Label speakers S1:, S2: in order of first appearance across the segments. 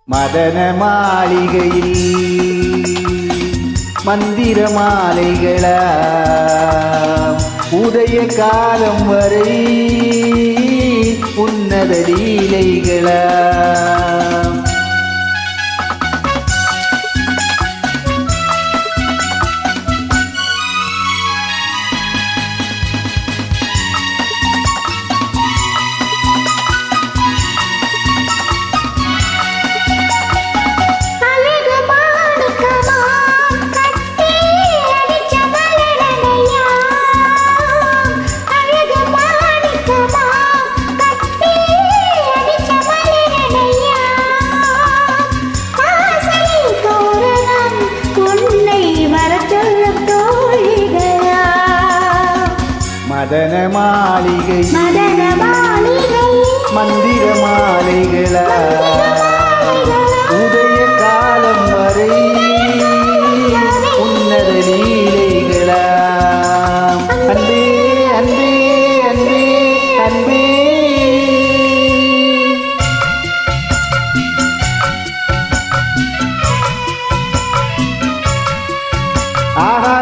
S1: மதன மாளிகையில் மந்திர மாலைகளா உதய காலம் வரை உன்னத லீலைகளா மதன மாளிகை மந்திர மாலைகளா உதய காலம் வரை உன்னத லீலைகளா அன்பே அன்பே அன்பே அன்பே ஆஹா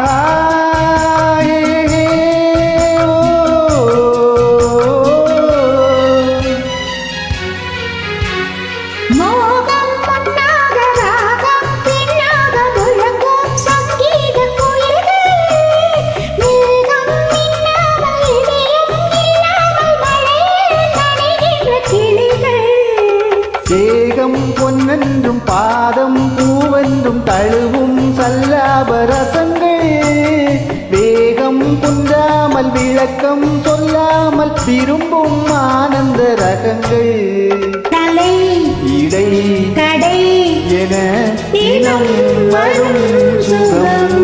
S1: தேகம் பொன்னென்றும் பாதம் பூவென்றும் தழுவும் சல்லாபரசங்கள் வேகம் குன்றாமல் விளக்கம் சொல்லாமல் விரும்பும் ஆனந்த ரகங்கள்
S2: தலை
S1: இடை
S2: கடை
S1: என தினம் வரும் சுகம்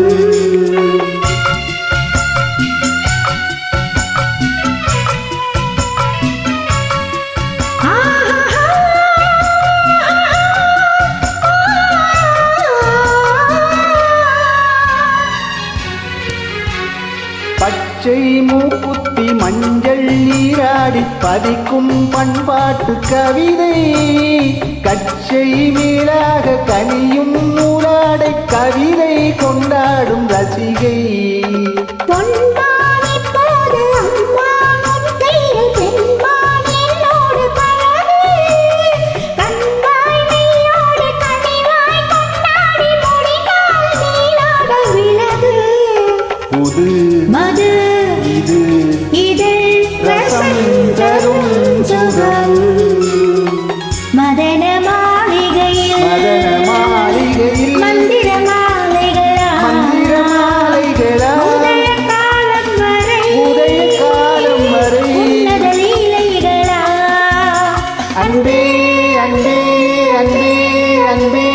S1: பச்சை மூக்குத்தி மஞ்சள் நீராடி பதிக்கும் பண்பாட்டு கவிதை கச்சை மேலாக கனியும் நூலாடை கவிதை கொண்டாடும் ரசிகை புது
S2: மது
S1: இது ரசம் தரும் சுகம்
S2: மதன மாளிகையில்
S1: மந்திர மாலைகளா
S2: உதய காலம் வரை உன்னத லீலைகளா
S1: அன்பே அன்பே அன்பே அன்பே